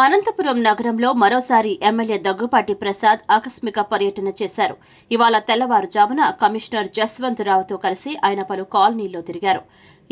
అనంతపురం నగరంలో మరోసారి ఎమ్మెల్యే దగ్గుపాటి ప్రసాద్ ఆకస్మిక పర్యటన చేశారు. ఇవాళ తెల్లవారుజామున కమిషనర్ జస్వంత్ రావుతో కలిసి ఆయన పలు కాలనీల్లో తిరిగారు.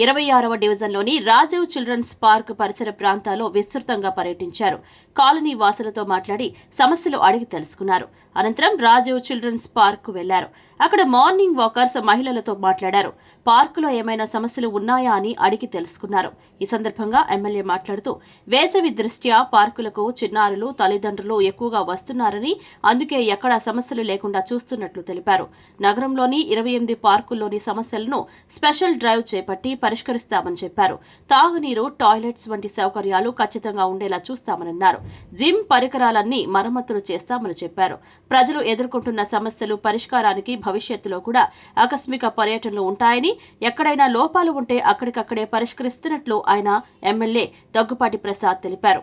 26వ డివిజన్లోని రాజీవ్ చిల్డ్రన్స్ పార్క్ పరిసర ప్రాంతాల్లో విస్తృతంగా పర్యటించారు. కాలనీ వాసులతో మాట్లాడి సమస్యలు అడిగి తెలుసుకున్నారు. అనంతరం రాజీవ్ చిల్డ్రన్స్ పార్క్ వెళ్లారు. అక్కడ మార్నింగ్ వాకర్స్ మహిళలతో మాట్లాడారు. పార్కులో ఏమైనా సమస్యలు ఉన్నాయా అని అడిగి తెలుసుకున్నారు. ఈ సందర్భంగా ఎమ్మెల్యే మాట్లాడుతూ వేసవి దృష్ట్యా పార్కులకు చిన్నారులు తల్లిదండ్రులు ఎక్కువగా వస్తున్నారని, అందుకే ఎక్కడా సమస్యలు లేకుండా చూస్తున్నట్లు తెలిపారు. నగరంలోని 28 పార్కుల్లోని సమస్యలను స్పెషల్ డ్రైవ్ చేపట్టి పరిష్కరిస్తామని చెప్పారు. తాగునీరు, టాయిలెట్స్ వంటి సౌకర్యాలు ఖచ్చితంగా ఉండేలా చూస్తామన్నారు. జిమ్ పరికరాలన్నీ మరమ్మతులు చేస్తామని చెప్పారు. ప్రజలు ఎదుర్కొంటున్న సమస్యలు పరిష్కారానికి భవిష్యత్తులో కూడా ఆకస్మిక పర్యటనలు ఉంటాయని, ఎక్కడైనా లోపాలు ఉంటే అక్కడికక్కడే పరిష్కరిస్తున్నట్లు ఆయన ఎమ్మెల్యే దగ్గుపాటి ప్రసాద్ తెలిపారు.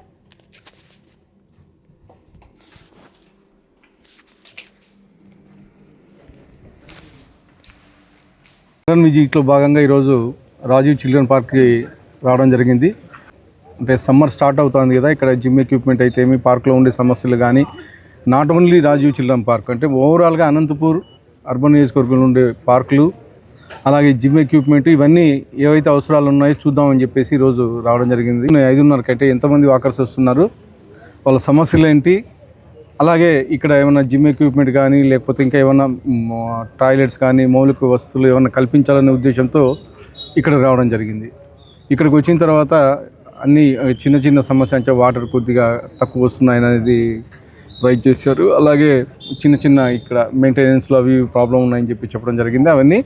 విజిట్లో భాగంగా ఈరోజు రాజీవ్ చిల్డ్రన్ పార్క్కి రావడం జరిగింది. అంటే సమ్మర్ స్టార్ట్ అవుతుంది కదా, ఇక్కడ జిమ్ ఎక్విప్మెంట్ అయితే ఏమి, పార్క్లో ఉండే సమస్యలు కానీ, not only Rajiv children park అంటే ఓవరాల్గా అనంతపూర్ అర్బన్ నియోజకవర్గంలో ఉండే పార్కులు, అలాగే జిమ్ ఎక్విప్మెంట్ ఇవన్నీ ఏవైతే అవసరాలు ఉన్నాయో చూద్దామని చెప్పేసి ఈరోజు రావడం జరిగింది. 5:30కి అయితే ఎంతమంది వాకర్స్ వస్తున్నారు, వాళ్ళ సమస్యలు ఏంటి, అలాగే ఇక్కడ ఏమైనా జిమ్ ఎక్విప్మెంట్ కానీ లేకపోతే ఇంకా ఏమైనా టాయిలెట్స్ కానీ మౌలిక వస్తువులు ఏమైనా కల్పించాలనే ఉద్దేశంతో ఇక్కడ రావడం జరిగింది. ఇక్కడికి వచ్చిన తర్వాత అన్నీ చిన్న చిన్న సమస్య అంటే వాటర్ కొద్దిగా తక్కువ వస్తున్నాయనేది రైజ్ చేశారు. అలాగే చిన్న చిన్న ఇక్కడ మెయింటెనెన్స్లో అవి ప్రాబ్లం ఉన్నాయని చెప్పి చెప్పడం జరిగింది. అవన్నీ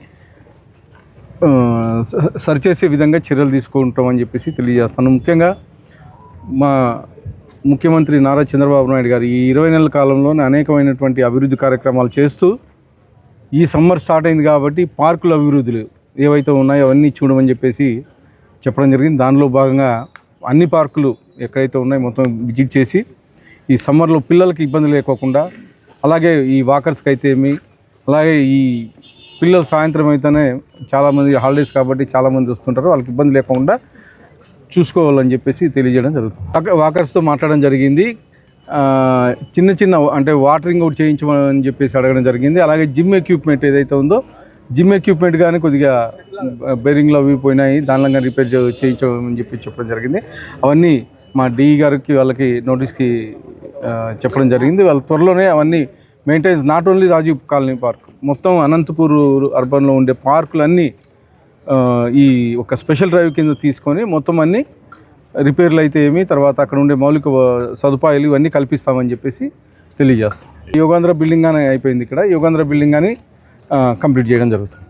సరిచేసే విధంగా చర్యలు తీసుకుంటామని చెప్పేసి తెలియజేస్తాను. ముఖ్యంగా మా ముఖ్యమంత్రి నారా చంద్రబాబు నాయుడు గారు ఈ 20 నెలల కాలంలోనే అనేకమైనటువంటి అభివృద్ధి కార్యక్రమాలు చేస్తూ ఈ సమ్మర్ స్టార్ట్ అయింది కాబట్టి పార్కుల అభివృద్ధులు ఏవైతే ఉన్నాయో అవన్నీ చూడమని చెప్పేసి చెప్పడం జరిగింది. దానిలో భాగంగా అన్ని పార్కులు ఎక్కడైతే ఉన్నాయో మొత్తం విజిట్ చేసి ఈ సమ్మర్లో పిల్లలకి ఇబ్బంది లేకోకుండా, అలాగే ఈ వాకర్స్కి అయితే ఏమి, అలాగే ఈ పిల్లలు సాయంత్రం అయితేనే చాలామంది హాలిడేస్ కాబట్టి చాలామంది వస్తుంటారు, వాళ్ళకి ఇబ్బంది లేకుండా చూసుకోవాలని చెప్పేసి తెలియజేయడం జరుగుతుంది. వాకర్స్తో మాట్లాడడం జరిగింది. చిన్న చిన్న అంటే వాటరింగ్ అవుట్ చేయించమని చెప్పేసి అడగడం జరిగింది. అలాగే జిమ్ ఎక్విప్మెంట్ ఏదైతే ఉందో జిమ్ ఎక్విప్మెంట్ కానీ కొద్దిగా బేరింగ్లో అవి పోయినాయి, దానిలో కానీ రిపేర్ చేయించమని చెప్పి చెప్పడం జరిగింది. అవన్నీ మా డిఈ గారికి వాళ్ళకి నోటీస్కి చెప్పడం జరిగింది. వాళ్ళ త్వరలోనే అవన్నీ maintenance not only Rajiv colony park, మొత్తం అనంతపూర్ అర్బన్లో ఉండే పార్కులన్నీ ఈ ఒక స్పెషల్ డ్రైవ్ కింద తీసుకొని మొత్తం అన్నీ రిపేర్లు అయితే ఏమి, తర్వాత అక్కడ ఉండే మౌలిక సదుపాయాలు ఇవన్నీ కల్పిస్తామని చెప్పేసి తెలియజేస్తాం. యోగాంధ్ర బిల్డింగ్ కానీ అయిపోయింది, ఇక్కడ యోగాంధ్ర బిల్డింగ్ కానీ కంప్లీట్ చేయడం జరుగుతుంది.